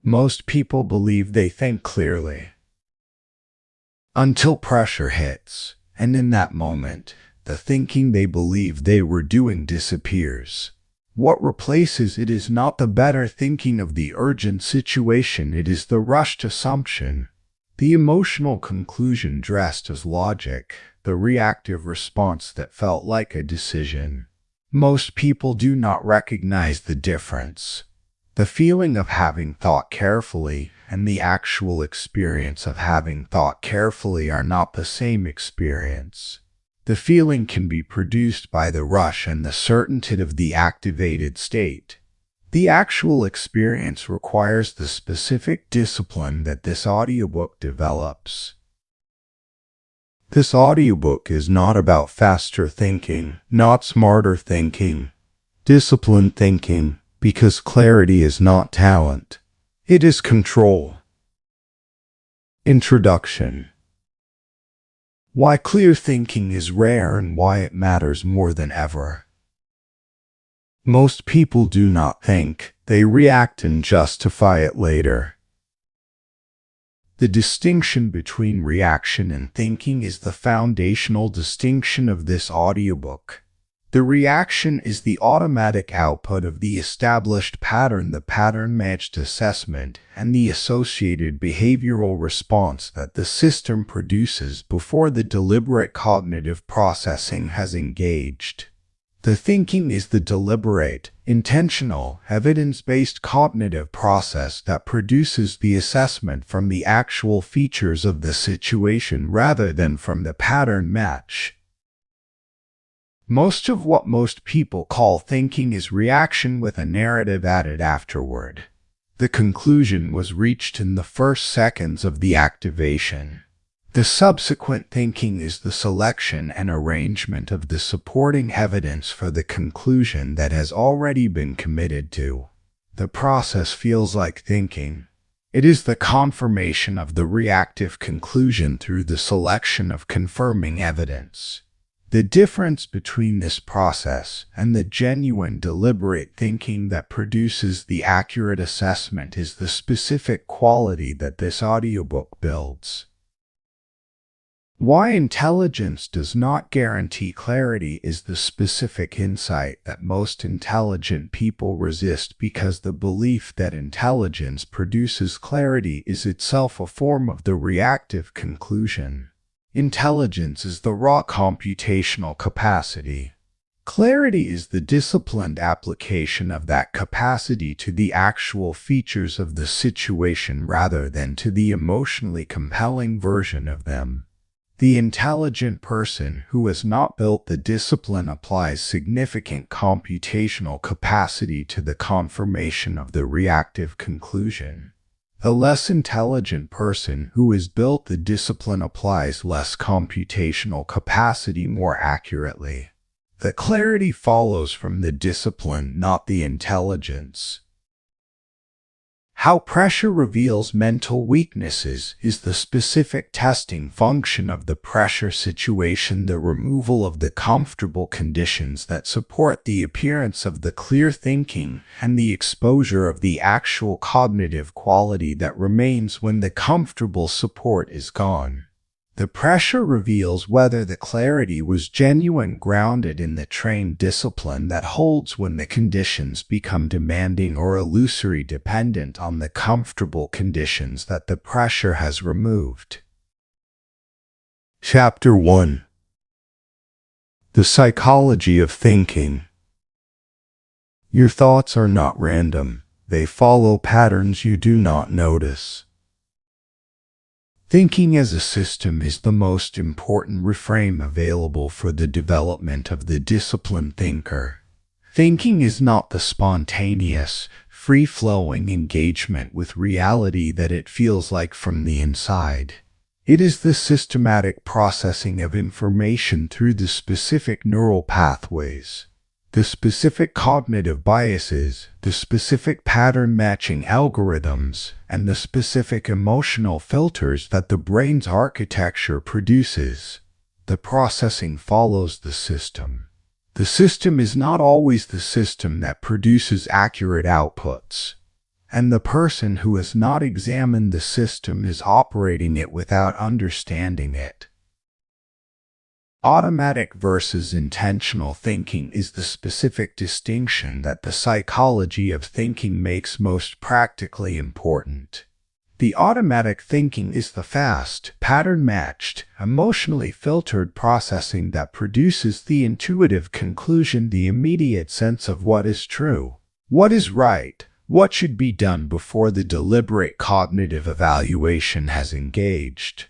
Most people believe they think clearly until pressure hits, and in that moment, the thinking they believed they were doing disappears. What replaces it is not the better thinking of the urgent situation, it is the rushed assumption, the emotional conclusion dressed as logic, the reactive response that felt like a decision. Most people do not recognize the difference. The feeling of having thought carefully and the actual experience of having thought carefully are not the same experience. The feeling can be produced by the rush and the certainty of the activated state. The actual experience requires the specific discipline that this audiobook develops. This audiobook is not about faster thinking, not smarter thinking, disciplined thinking, because clarity is not talent. It is control. Introduction. Why clear thinking is rare and why it matters more than ever. Most people do not think, they react and justify it later. The distinction between reaction and thinking is the foundational distinction of this audiobook. The reaction is the automatic output of the established pattern, the pattern-matched assessment, and the associated behavioral response that the system produces before the deliberate cognitive processing has engaged. The thinking is the deliberate, intentional, evidence-based cognitive process that produces the assessment from the actual features of the situation rather than from the pattern match. Most of what most people call thinking is reaction with a narrative added afterward. The conclusion was reached in the first seconds of the activation. The subsequent thinking is the selection and arrangement of the supporting evidence for the conclusion that has already been committed to. The process feels like thinking. It is the confirmation of the reactive conclusion through the selection of confirming evidence. The difference between this process and the genuine deliberate thinking that produces the accurate assessment is the specific quality that this audiobook builds. Why intelligence does not guarantee clarity is the specific insight that most intelligent people resist because the belief that intelligence produces clarity is itself a form of the reactive conclusion. Intelligence is the raw computational capacity. Clarity is the disciplined application of that capacity to the actual features of the situation rather than to the emotionally compelling version of them. The intelligent person who has not built the discipline applies significant computational capacity to the confirmation of the reactive conclusion. The less intelligent person who has built the discipline applies less computational capacity more accurately. The clarity follows from the discipline, not the intelligence. How pressure reveals mental weaknesses is the specific testing function of the pressure situation, the removal of the comfortable conditions that support the appearance of the clear thinking, and the exposure of the actual cognitive quality that remains when the comfortable support is gone. The pressure reveals whether the clarity was genuine, grounded in the trained discipline that holds when the conditions become demanding, or illusory, dependent on the comfortable conditions that the pressure has removed. Chapter 1. The Psychology of Thinking. Your thoughts are not random. They follow patterns you do not notice. Thinking as a system is the most important reframe available for the development of the disciplined thinker. Thinking is not the spontaneous, free-flowing engagement with reality that it feels like from the inside. It is the systematic processing of information through the specific neural pathways, the specific cognitive biases, the specific pattern-matching algorithms, and the specific emotional filters that the brain's architecture produces. The processing follows the system. The system is not always the system that produces accurate outputs. and the person who has not examined the system is operating it without understanding it. Automatic versus intentional thinking is the specific distinction that the psychology of thinking makes most practically important. The automatic thinking is the fast, pattern-matched, emotionally filtered processing that produces the intuitive conclusion, the immediate sense of what is true, what is right, what should be done before the deliberate cognitive evaluation has engaged.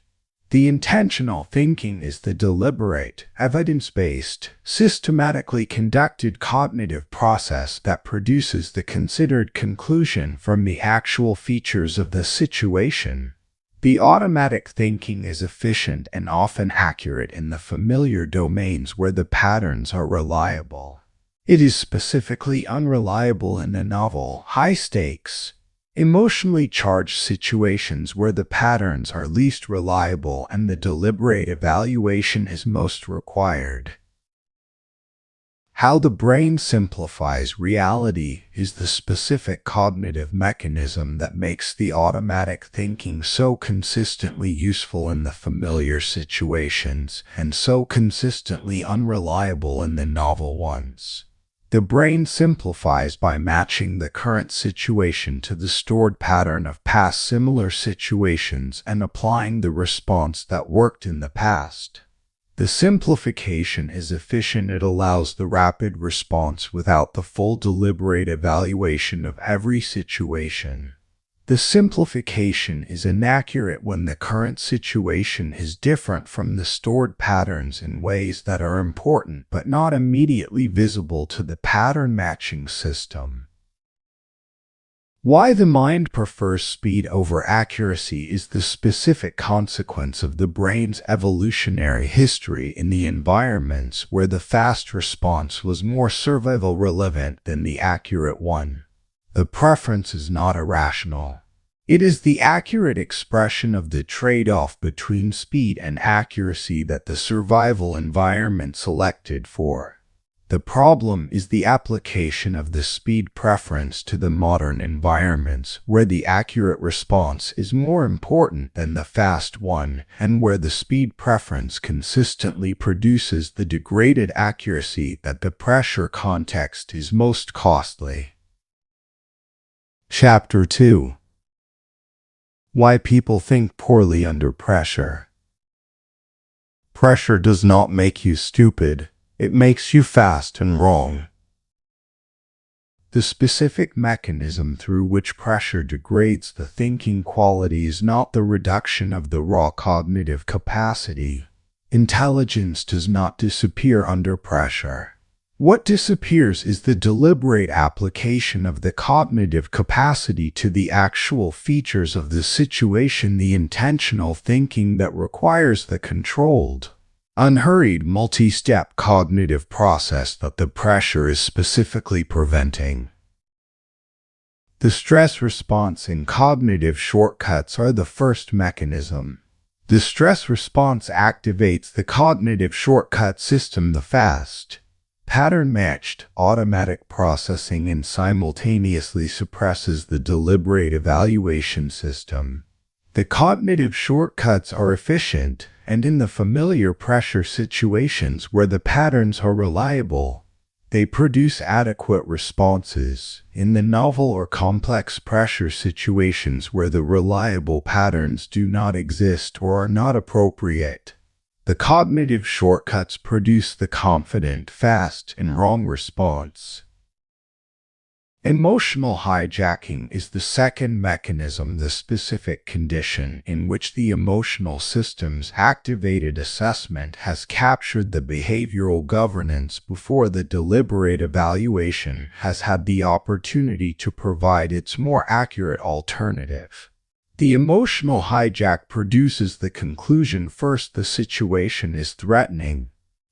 The intentional thinking is the deliberate, evidence-based, systematically conducted cognitive process that produces the considered conclusion from the actual features of the situation. The automatic thinking is efficient and often accurate in the familiar domains where the patterns are reliable. It is specifically unreliable in the novel, high-stakes, emotionally charged situations where the patterns are least reliable and the deliberate evaluation is most required. How the brain simplifies reality is the specific cognitive mechanism that makes the automatic thinking so consistently useful in the familiar situations and so consistently unreliable in the novel ones. The brain simplifies by matching the current situation to the stored pattern of past similar situations and applying the response that worked in the past. The simplification is efficient. It allows the rapid response without the full deliberate evaluation of every situation. The simplification is inaccurate when the current situation is different from the stored patterns in ways that are important but not immediately visible to the pattern matching system. Why the mind prefers speed over accuracy is the specific consequence of the brain's evolutionary history in the environments where the fast response was more survival relevant than the accurate one. The preference is not irrational. It is the accurate expression of the trade-off between speed and accuracy that the survival environment selected for. The problem is the application of the speed preference to the modern environments where the accurate response is more important than the fast one and where the speed preference consistently produces the degraded accuracy that the pressure context is most costly. Chapter 2. Why people think poorly under pressure. Pressure does not make you stupid. It makes you fast and wrong. The specific mechanism through which pressure degrades the thinking quality is not the reduction of the raw cognitive capacity. Intelligence does not disappear under pressure. What disappears is the deliberate application of the cognitive capacity to the actual features of the situation, the intentional thinking that requires the controlled, unhurried multi-step cognitive process that the pressure is specifically preventing. The stress response and cognitive shortcuts are the first mechanism. The stress response activates the cognitive shortcut system, the fast, pattern-matched, automatic processing, and simultaneously suppresses the deliberate evaluation system. The cognitive shortcuts are efficient, and in the familiar pressure situations where the patterns are reliable, they produce adequate responses. In the novel or complex pressure situations where the reliable patterns do not exist or are not appropriate, the cognitive shortcuts produce the confident, fast, and wrong response. Emotional hijacking is the second mechanism, the specific condition in which the emotional system's activated assessment has captured the behavioral governance before the deliberate evaluation has had the opportunity to provide its more accurate alternative. The emotional hijack produces the conclusion: first, the situation is threatening,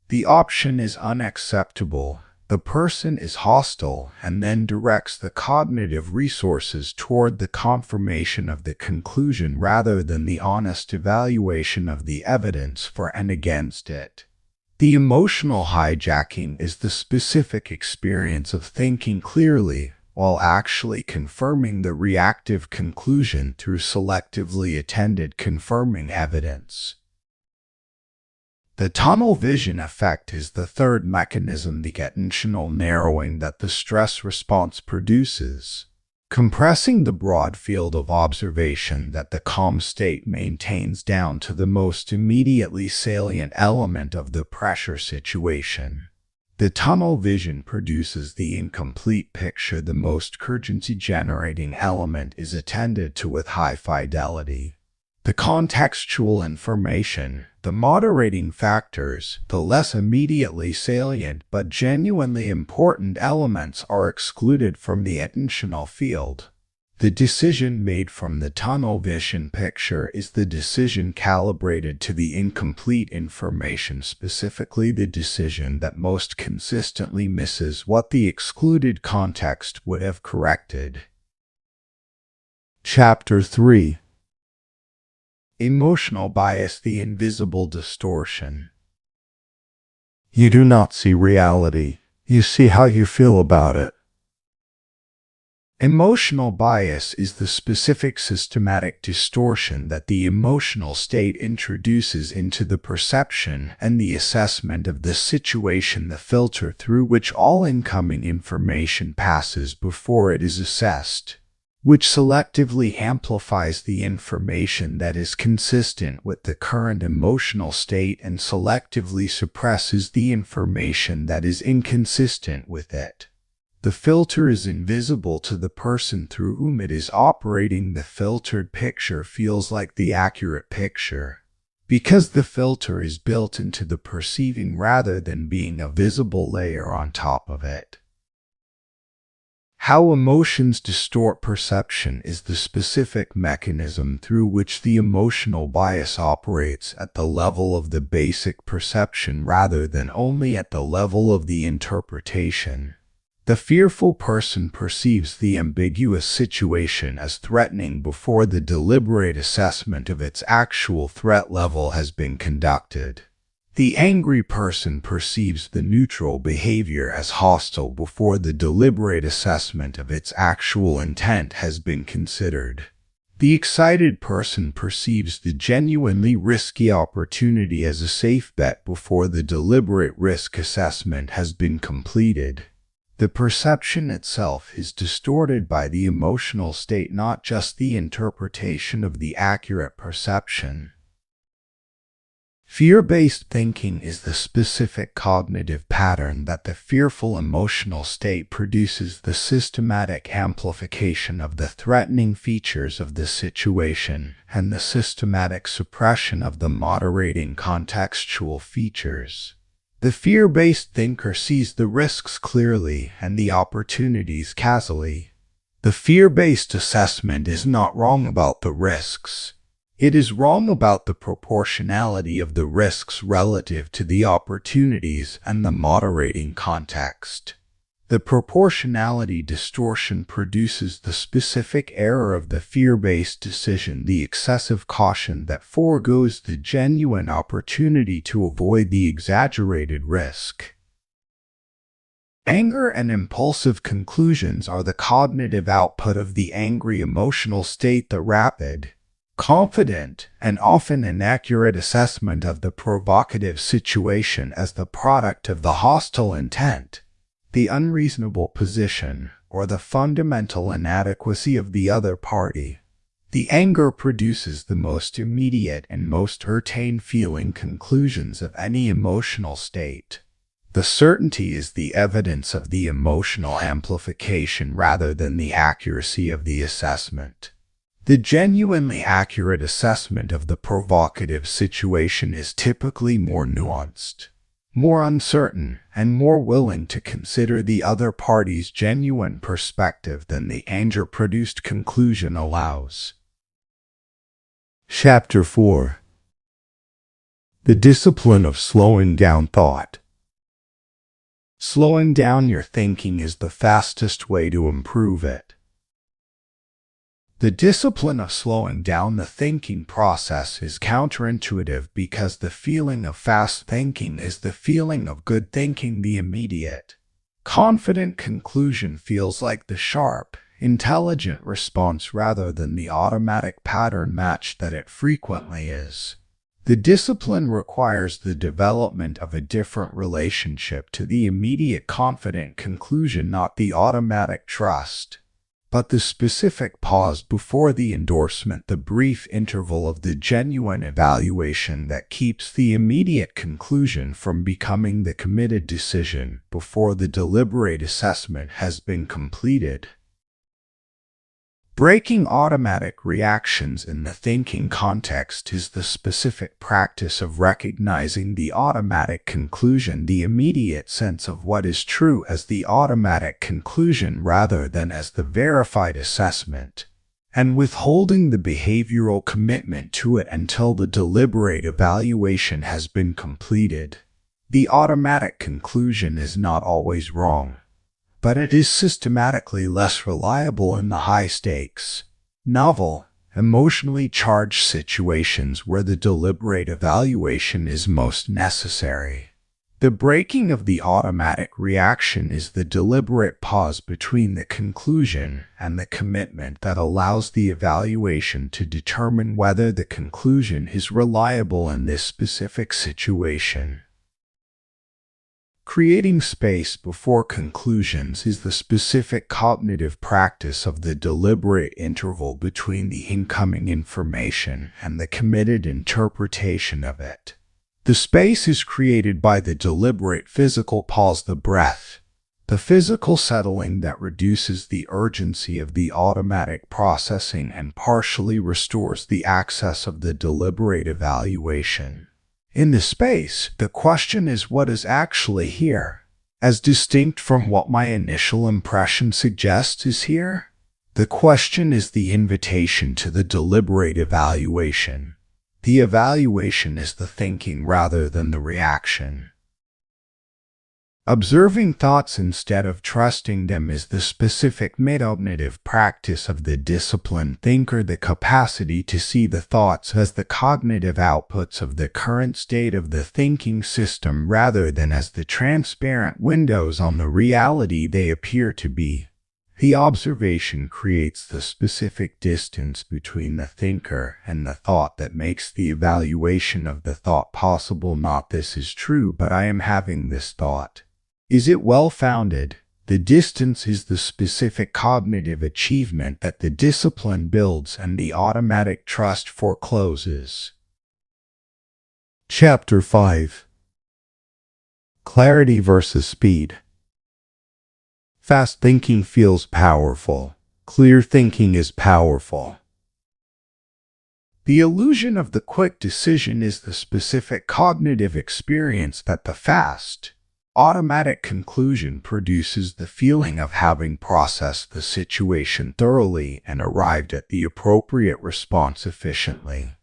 the option is unacceptable, the person is hostile, and then directs the cognitive resources toward the confirmation of the conclusion rather than the honest evaluation of the evidence for and against it. The emotional hijacking is the specific experience of thinking clearly, while actually confirming the reactive conclusion through selectively attended confirming evidence. The tunnel vision effect is the third mechanism, the attentional narrowing that the stress response produces, compressing the broad field of observation that the calm state maintains down to the most immediately salient element of the pressure situation. The tunnel vision produces the incomplete picture. The most urgency-generating element is attended to with high fidelity. The contextual information, the moderating factors, the less immediately salient but genuinely important elements are excluded from the attentional field. The decision made from the tunnel vision picture is the decision calibrated to the incomplete information, specifically the decision that most consistently misses what the excluded context would have corrected. Chapter 3. Emotional bias, the invisible distortion. You do not see reality. You see how you feel about it. Emotional bias is the specific systematic distortion that the emotional state introduces into the perception and the assessment of the situation, the filter through which all incoming information passes before it is assessed, which selectively amplifies the information that is consistent with the current emotional state and selectively suppresses the information that is inconsistent with it. The filter is invisible to the person through whom it is operating. The filtered picture feels like the accurate picture, because the filter is built into the perceiving rather than being a visible layer on top of it. How emotions distort perception is the specific mechanism through which the emotional bias operates at the level of the basic perception rather than only at the level of the interpretation. The fearful person perceives the ambiguous situation as threatening before the deliberate assessment of its actual threat level has been conducted. The angry person perceives the neutral behavior as hostile before the deliberate assessment of its actual intent has been considered. The excited person perceives the genuinely risky opportunity as a safe bet before the deliberate risk assessment has been completed. The perception itself is distorted by the emotional state, not just the interpretation of the accurate perception. Fear-based thinking is the specific cognitive pattern that the fearful emotional state produces, the systematic amplification of the threatening features of the situation and the systematic suppression of the moderating contextual features. The fear-based thinker sees the risks clearly and the opportunities casually. The fear-based assessment is not wrong about the risks. It is wrong about the proportionality of the risks relative to the opportunities and the moderating context. The proportionality distortion produces the specific error of the fear-based decision, the excessive caution that foregoes the genuine opportunity to avoid the exaggerated risk. Anger and impulsive conclusions are the cognitive output of the angry emotional state. The rapid, confident, and often inaccurate assessment of the provocative situation as the product of the hostile intent, the unreasonable position, or the fundamental inadequacy of the other party. The anger produces the most immediate and most certain feeling conclusions of any emotional state. The certainty is the evidence of the emotional amplification rather than the accuracy of the assessment. The genuinely accurate assessment of the provocative situation is typically more nuanced, more uncertain, and more willing to consider the other party's genuine perspective than the anger-produced conclusion allows. Chapter 4. The discipline of slowing down thought. Slowing down your thinking is the fastest way to improve it. The discipline of slowing down the thinking process is counterintuitive because the feeling of fast thinking is the feeling of good thinking, the immediate, Confident conclusion feels like the sharp, intelligent response rather than the automatic pattern match that it frequently is. The discipline requires the development of a different relationship to the immediate confident conclusion, not the automatic trust, but the specific pause before the endorsement, the brief interval of the genuine evaluation that keeps the immediate conclusion from becoming the committed decision before the deliberate assessment has been completed. Breaking automatic reactions in the thinking context is the specific practice of recognizing the automatic conclusion, the immediate sense of what is true, as the automatic conclusion rather than as the verified assessment, and withholding the behavioral commitment to it until the deliberate evaluation has been completed. The automatic conclusion is not always wrong, but it is systematically less reliable in the high-stakes, novel, emotionally charged situations where the deliberate evaluation is most necessary. The breaking of the automatic reaction is the deliberate pause between the conclusion and the commitment that allows the evaluation to determine whether the conclusion is reliable in this specific situation. Creating space before conclusions is the specific cognitive practice of the deliberate interval between the incoming information and the committed interpretation of it. The space is created by the deliberate physical pause, the breath, the physical settling that reduces the urgency of the automatic processing and partially restores the access of the deliberate evaluation. In the space, the question is what is actually here, as distinct from what my initial impression suggests is here. The question is the invitation to the deliberate evaluation. The evaluation is the thinking rather than the reaction. Observing thoughts instead of trusting them is the specific metacognitive practice of the disciplined thinker, the capacity to see the thoughts as the cognitive outputs of the current state of the thinking system rather than as the transparent windows on the reality they appear to be. The observation creates the specific distance between the thinker and the thought that makes the evaluation of the thought possible. Not this is true, but I am having this thought. Is it well-founded? The distance is the specific cognitive achievement that the discipline builds and the automatic trust forecloses. Chapter 5. Clarity versus speed. Fast thinking feels powerful. Clear thinking is powerful. The illusion of the quick decision is the specific cognitive experience that the fast, automatic conclusion produces the feeling of having processed the situation thoroughly and arrived at the appropriate response efficiently.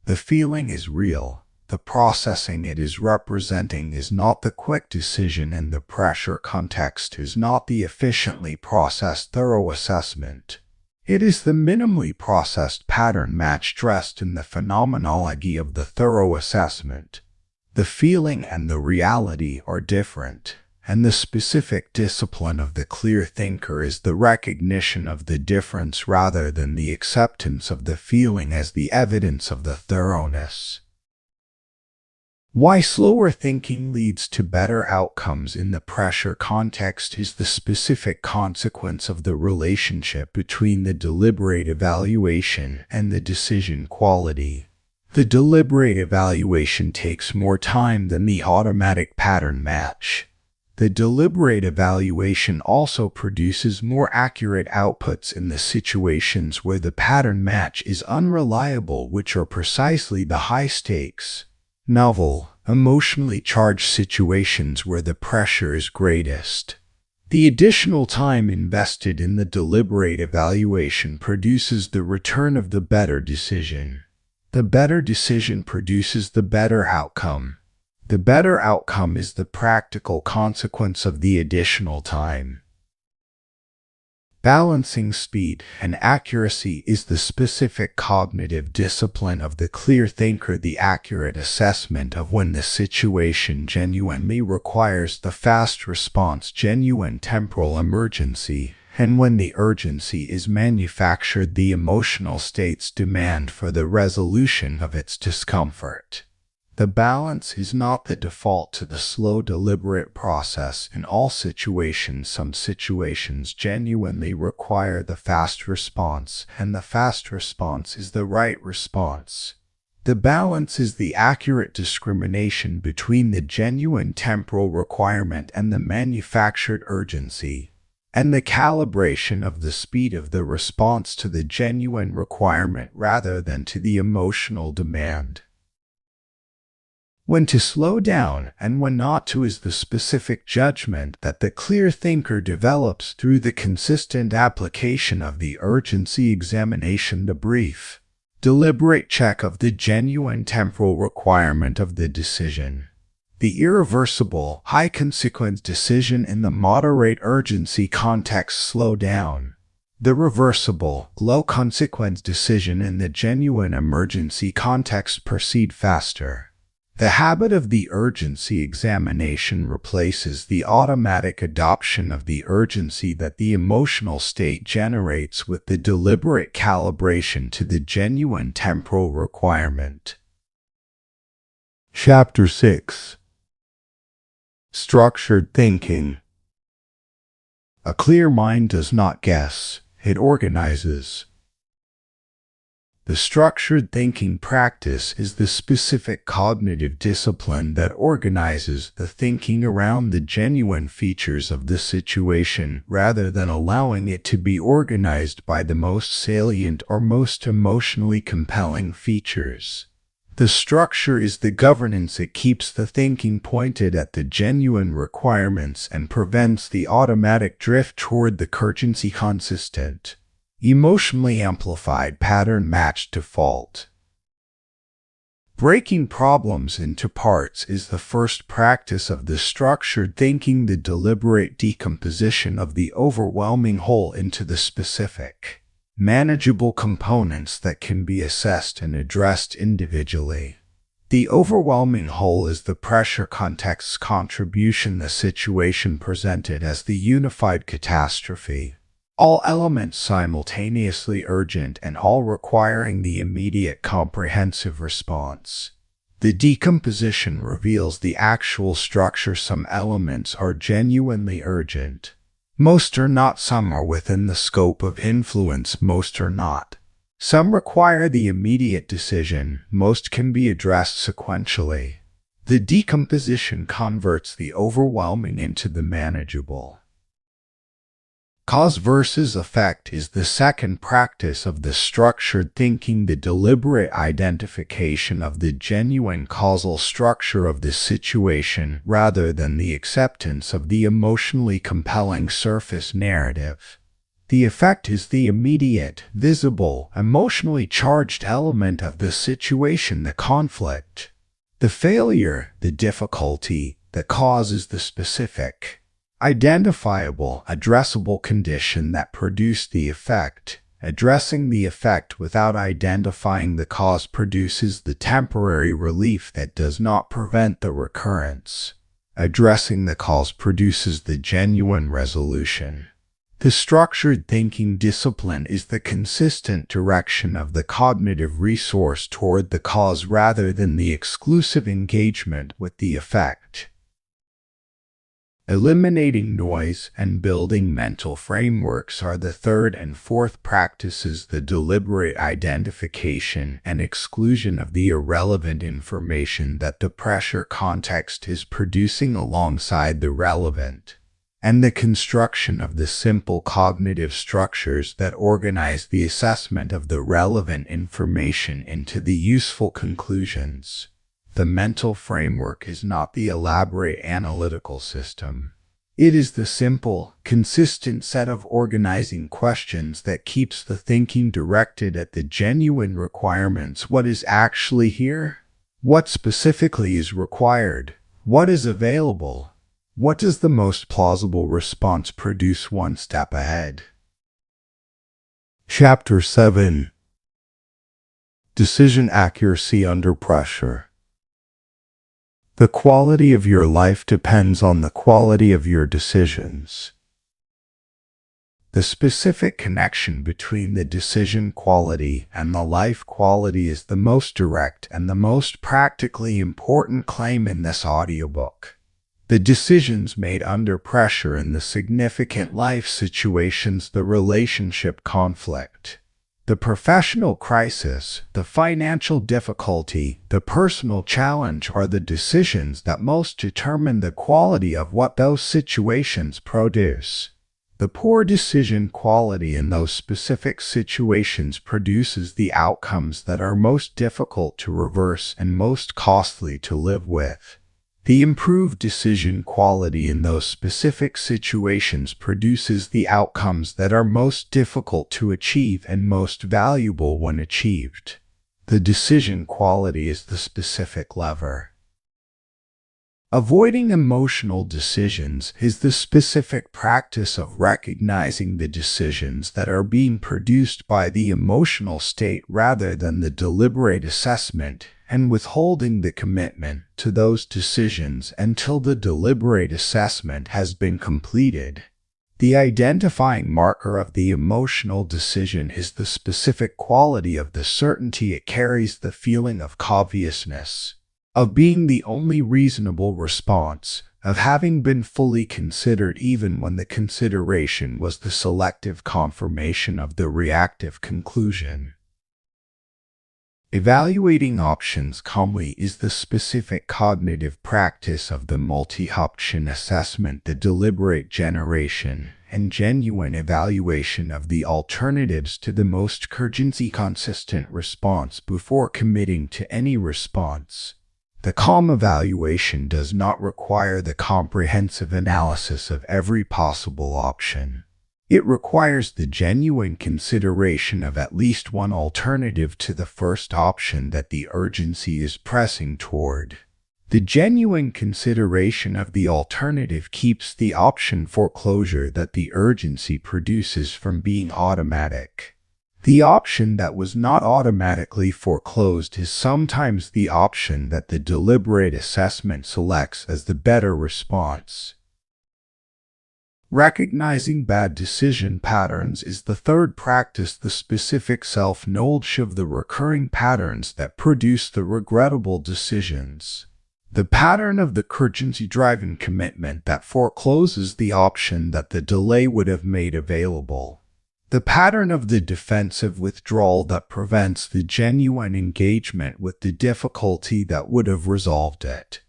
The feeling is real. The processing it is representing is not the quick decision, and the pressure context is not the efficiently processed thorough assessment. It is the minimally processed pattern match dressed in the phenomenology of the thorough assessment. The feeling and the reality are different, and the specific discipline of the clear thinker is the recognition of the difference rather than the acceptance of the feeling as the evidence of the thoroughness. Why slower thinking leads to better outcomes in the pressure context is the specific consequence of the relationship between the deliberate evaluation and the decision quality. The deliberate evaluation takes more time than the automatic pattern match. The deliberate evaluation also produces more accurate outputs in the situations where the pattern match is unreliable, which are precisely the high-stakes, novel, emotionally charged situations where the pressure is greatest. The additional time invested in the deliberate evaluation produces the return of the better decision. The better decision produces the better outcome. The better outcome is the practical consequence of the additional time. Balancing speed and accuracy is the specific cognitive discipline of the clear thinker, the accurate assessment of when the situation genuinely requires the fast response, genuine temporal emergency, and when the urgency is manufactured, the emotional state's demand for the resolution of its discomfort. The balance is not the default to the slow, deliberate process. In all situations, some situations genuinely require the fast response, and the fast response is the right response. The balance is the accurate discrimination between the genuine temporal requirement and the manufactured urgency, and the calibration of the speed of the response to the genuine requirement rather than to the emotional demand. When to slow down and when not to is the specific judgment that the clear thinker develops through the consistent application of the urgency examination, the brief, deliberate check of the genuine temporal requirement of the decision. The irreversible, high-consequence decision in the moderate urgency context, slow down. The reversible, low-consequence decision in the genuine emergency context, proceed faster. The habit of the urgency examination replaces the automatic adoption of the urgency that the emotional state generates with the deliberate calibration to the genuine temporal requirement. Chapter 6. Structured Thinking. A clear mind does not guess, it organizes. The structured thinking practice is the specific cognitive discipline that organizes the thinking around the genuine features of the situation rather than allowing it to be organized by the most salient or most emotionally compelling features. The structure is the governance. It keeps the thinking pointed at the genuine requirements and prevents the automatic drift toward the urgency consistent, emotionally amplified pattern matched default. Breaking problems into parts is the first practice of the structured thinking, the deliberate decomposition of the overwhelming whole into the specific, manageable components that can be assessed and addressed individually. The overwhelming whole is the pressure context's contribution, the situation presented as the unified catastrophe. All elements simultaneously urgent and all requiring the immediate comprehensive response. The decomposition reveals the actual structure. Some elements are genuinely urgent. Most are not. Some are within the scope of influence. Most are not. Some require the immediate decision. Most can be addressed sequentially. The decomposition converts the overwhelming into the manageable. Cause versus effect is the second practice of the structured thinking, the deliberate identification of the genuine causal structure of the situation rather than the acceptance of the emotionally compelling surface narrative. The effect is the immediate, visible, emotionally charged element of the situation, the conflict. The failure, the difficulty, the cause is the specific, identifiable, addressable condition that produced the effect. Addressing the effect without identifying the cause produces the temporary relief that does not prevent the recurrence. Addressing the cause produces the genuine resolution. The structured thinking discipline is the consistent direction of the cognitive resource toward the cause rather than the exclusive engagement with the effect. Eliminating noise and building mental frameworks are the third and fourth practices, the deliberate identification and exclusion of the irrelevant information that the pressure context is producing alongside the relevant, and the construction of the simple cognitive structures that organize the assessment of the relevant information into the useful conclusions. The mental framework is not the elaborate analytical system. It is the simple, consistent set of organizing questions that keeps the thinking directed at the genuine requirements. What is actually here? What specifically is required? What is available? What does the most plausible response produce one step ahead? Chapter 7. Decision Accuracy Under Pressure. The quality of your life depends on the quality of your decisions. The specific connection between the decision quality and the life quality is the most direct and the most practically important claim in this audiobook. The decisions made under pressure in the significant life situations, the relationship conflict, the professional crisis, the financial difficulty, the personal challenge are the decisions that most determine the quality of what those situations produce. The poor decision quality in those specific situations produces the outcomes that are most difficult to reverse and most costly to live with. The improved decision quality in those specific situations produces the outcomes that are most difficult to achieve and most valuable when achieved. The decision quality is the specific lever. Avoiding emotional decisions is the specific practice of recognizing the decisions that are being produced by the emotional state rather than the deliberate assessment, and withholding the commitment to those decisions until the deliberate assessment has been completed. The identifying marker of the emotional decision is the specific quality of the certainty it carries, the feeling of obviousness, of being the only reasonable response, of having been fully considered even when the consideration was the selective confirmation of the reactive conclusion. Evaluating options calmly is the specific cognitive practice of the multi-option assessment, the deliberate generation and genuine evaluation of the alternatives to the most urgency consistent response before committing to any response. The calm evaluation does not require the comprehensive analysis of every possible option. It requires the genuine consideration of at least one alternative to the first option that the urgency is pressing toward. The genuine consideration of the alternative keeps the option foreclosure that the urgency produces from being automatic. The option that was not automatically foreclosed is sometimes the option that the deliberate assessment selects as the better response. Recognizing bad decision patterns is the third practice, the specific self-knowledge of the recurring patterns that produce the regrettable decisions. The pattern of the urgency-driven commitment that forecloses the option that the delay would have made available. The pattern of the defensive withdrawal that prevents the genuine engagement with the difficulty that would have resolved it.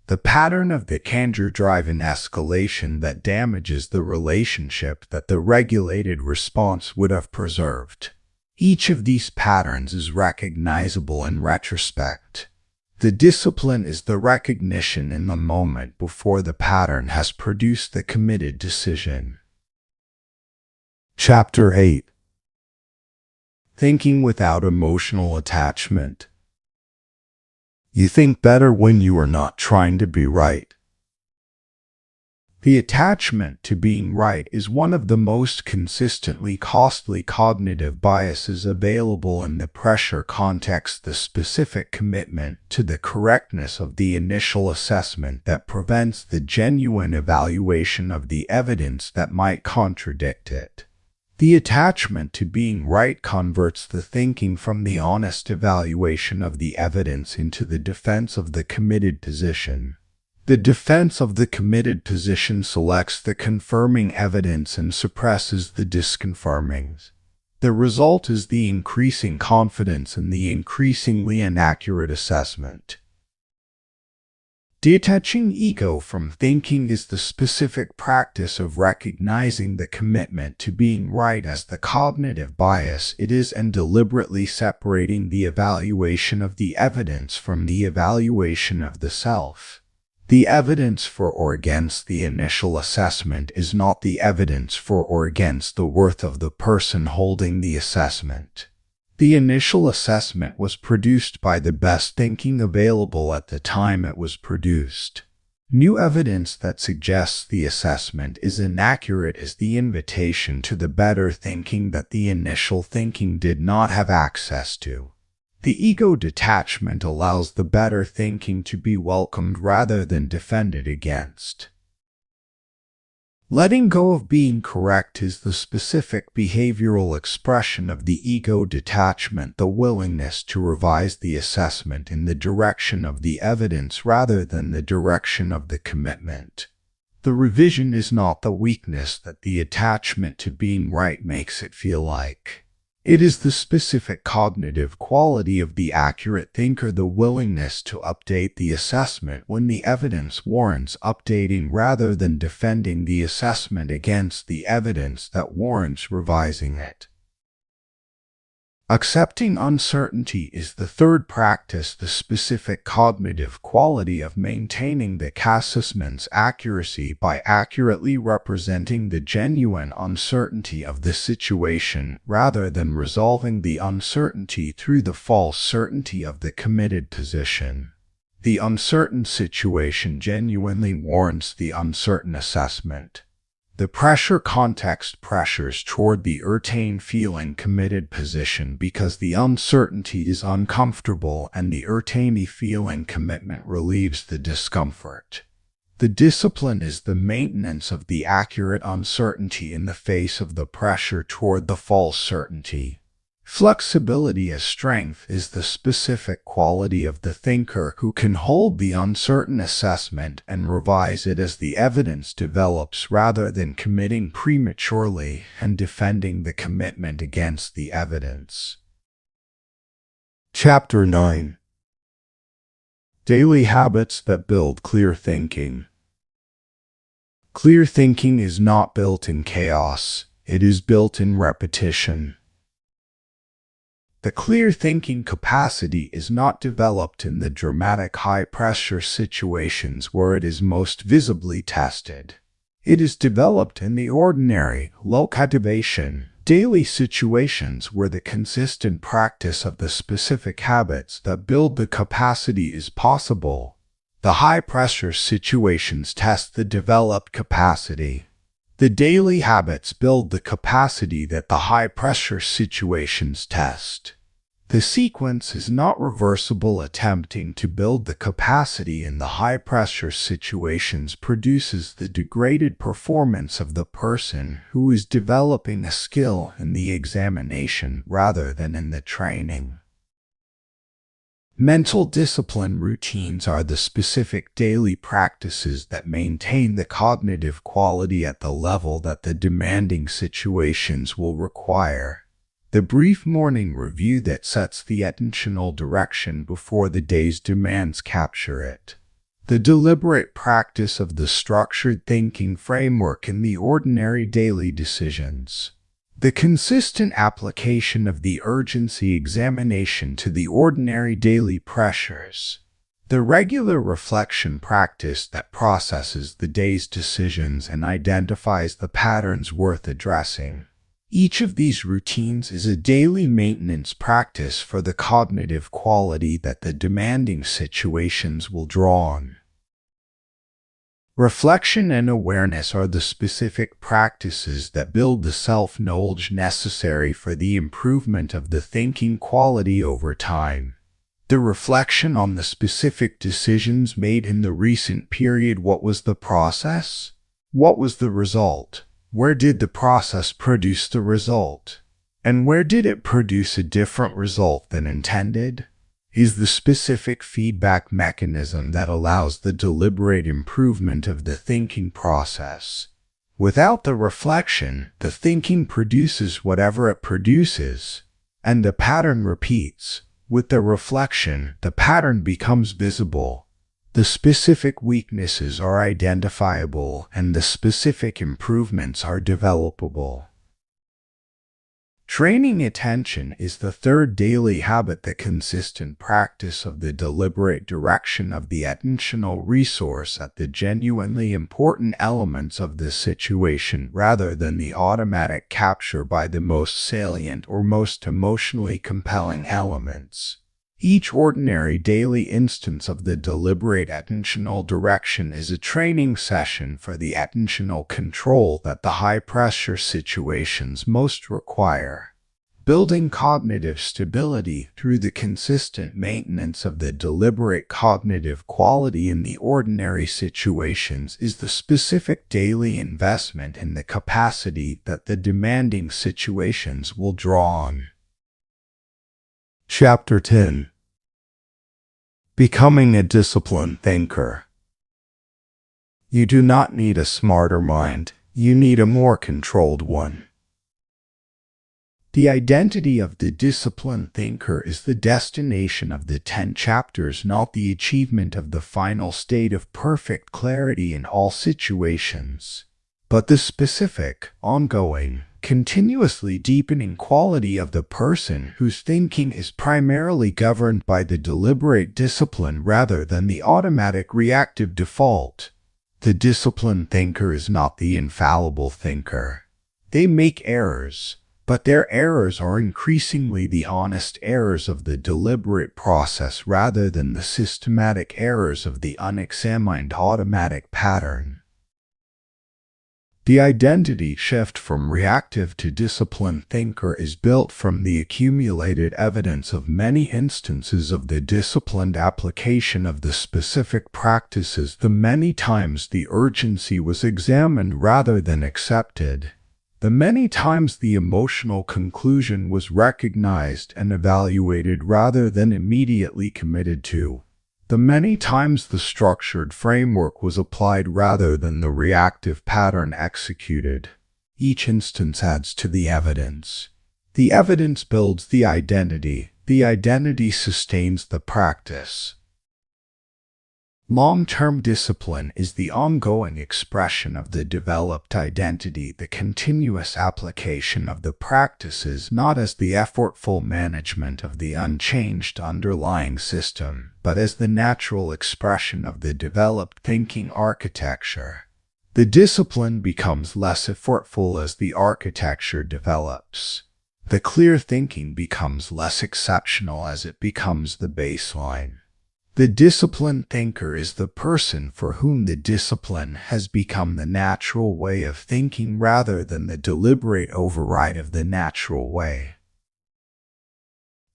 The pattern of the candor-driven escalation that damages the relationship that the regulated response would have preserved. Each of these patterns is recognizable in retrospect. The discipline is the recognition in the moment before the pattern has produced the committed decision. Chapter 8. Thinking without emotional attachment. You think better when you are not trying to be right. The attachment to being right is one of the most consistently costly cognitive biases available in the pressure context, the specific commitment to the correctness of the initial assessment that prevents the genuine evaluation of the evidence that might contradict it. The attachment to being right converts the thinking from the honest evaluation of the evidence into the defense of the committed position. The defense of the committed position selects the confirming evidence and suppresses the disconfirmings. The result is the increasing confidence in the increasingly inaccurate assessment. Detaching ego from thinking is the specific practice of recognizing the commitment to being right as the cognitive bias it is and deliberately separating the evaluation of the evidence from the evaluation of the self. The evidence for or against the initial assessment is not the evidence for or against the worth of the person holding the assessment. The initial assessment was produced by the best thinking available at the time it was produced. New evidence that suggests the assessment is inaccurate is the invitation to the better thinking that the initial thinking did not have access to. The ego detachment allows the better thinking to be welcomed rather than defended against. Letting go of being correct is the specific behavioral expression of the ego detachment, the willingness to revise the assessment in the direction of the evidence rather than the direction of the commitment. The revision is not the weakness that the attachment to being right makes it feel like. It is the specific cognitive quality of the accurate thinker, the willingness to update the assessment when the evidence warrants updating rather than defending the assessment against the evidence that warrants revising it. Accepting uncertainty is the third practice, the specific cognitive quality of maintaining the assessment's accuracy by accurately representing the genuine uncertainty of the situation rather than resolving the uncertainty through the false certainty of the committed position. The uncertain situation genuinely warrants the uncertain assessment. The pressure context pressures toward the urtain feeling committed position because the uncertainty is uncomfortable and the urtani feeling commitment relieves the discomfort. The discipline is the maintenance of the accurate uncertainty in the face of the pressure toward the false certainty. Flexibility as strength is the specific quality of the thinker who can hold the uncertain assessment and revise it as the evidence develops rather than committing prematurely and defending the commitment against the evidence. Chapter 9. Daily Habits that Build Clear Thinking. Clear thinking is not built in chaos, it is built in repetition. The clear thinking capacity is not developed in the dramatic high-pressure situations where it is most visibly tested. It is developed in the ordinary, low-motivation, daily situations where the consistent practice of the specific habits that build the capacity is possible. The high-pressure situations test the developed capacity. The daily habits build the capacity that the high-pressure situations test. The sequence is not reversible. Attempting to build the capacity in the high-pressure situations produces the degraded performance of the person who is developing a skill in the examination rather than in the training. Mental discipline routines are the specific daily practices that maintain the cognitive quality at the level that the demanding situations will require. The brief morning review that sets the attentional direction before the day's demands capture it. The deliberate practice of the structured thinking framework in the ordinary daily decisions. The consistent application of the urgency examination to the ordinary daily pressures. The regular reflection practice that processes the day's decisions and identifies the patterns worth addressing. Each of these routines is a daily maintenance practice for the cognitive quality that the demanding situations will draw on. Reflection and awareness are the specific practices that build the self-knowledge necessary for the improvement of the thinking quality over time. The reflection on the specific decisions made in the recent period. What was the process? What was the result? Where did the process produce the result? And where did it produce a different result than intended? Is the specific feedback mechanism that allows the deliberate improvement of the thinking process. Without the reflection, the thinking produces whatever it produces, and the pattern repeats. With the reflection, the pattern becomes visible. The specific weaknesses are identifiable, and the specific improvements are developable. Training attention is the third daily habit, the consistent practice of the deliberate direction of the attentional resource at the genuinely important elements of the situation rather than the automatic capture by the most salient or most emotionally compelling elements. Each ordinary daily instance of the deliberate attentional direction is a training session for the attentional control that the high-pressure situations most require. Building cognitive stability through the consistent maintenance of the deliberate cognitive quality in the ordinary situations is the specific daily investment in the capacity that the demanding situations will draw on. Chapter 10. Becoming a disciplined thinker. You do not need a smarter mind, you need a more controlled one. The identity of the disciplined thinker is the destination of the 10 chapters, not the achievement of the final state of perfect clarity in all situations, but the specific, ongoing, continuously deepening quality of the person whose thinking is primarily governed by the deliberate discipline rather than the automatic reactive default. The disciplined thinker is not the infallible thinker. They make errors, but their errors are increasingly the honest errors of the deliberate process rather than the systematic errors of the unexamined automatic pattern. The identity shift from reactive to disciplined thinker is built from the accumulated evidence of many instances of the disciplined application of the specific practices, the many times the urgency was examined rather than accepted, the many times the emotional conclusion was recognized and evaluated rather than immediately committed to, the many times the structured framework was applied rather than the reactive pattern executed. Each instance adds to the evidence. The evidence builds the identity sustains the practice. Long-term discipline is the ongoing expression of the developed identity, the continuous application of the practices, not as the effortful management of the unchanged underlying system, but as the natural expression of the developed thinking architecture. The discipline becomes less effortful as the architecture develops. The clear thinking becomes less exceptional as it becomes the baseline. The disciplined thinker is the person for whom the discipline has become the natural way of thinking rather than the deliberate override of the natural way.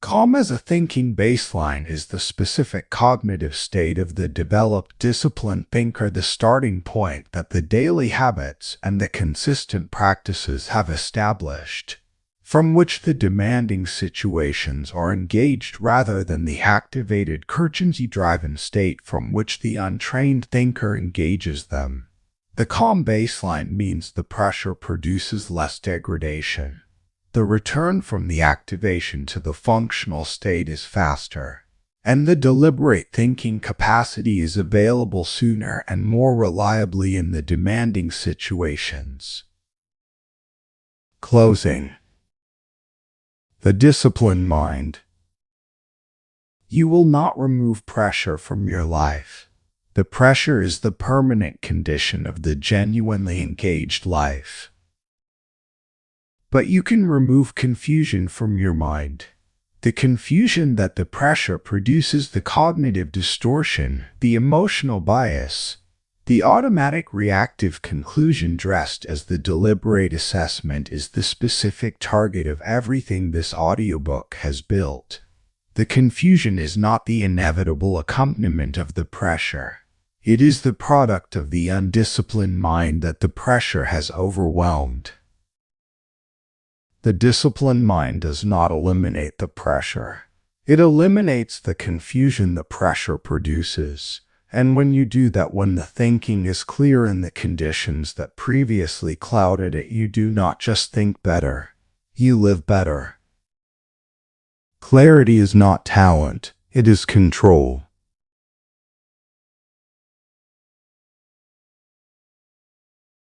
Calm as a thinking baseline is the specific cognitive state of the developed disciplined thinker, the starting point that the daily habits and the consistent practices have established, from which the demanding situations are engaged rather than the activated urgency-driven state from which the untrained thinker engages them. The calm baseline means the pressure produces less degradation. The return from the activation to the functional state is faster, and the deliberate thinking capacity is available sooner and more reliably in the demanding situations. Closing. The disciplined mind. You will not remove pressure from your life. The pressure is the permanent condition of the genuinely engaged life. But you can remove confusion from your mind. The confusion that the pressure produces, the cognitive distortion, the emotional bias, the automatic reactive conclusion dressed as the deliberate assessment is the specific target of everything this audiobook has built. The confusion is not the inevitable accompaniment of the pressure. It is the product of the undisciplined mind that the pressure has overwhelmed. The disciplined mind does not eliminate the pressure. It eliminates the confusion the pressure produces. And when you do that, when the thinking is clear and the conditions that previously clouded it, you do not just think better, you live better. Clarity is not talent, it is control.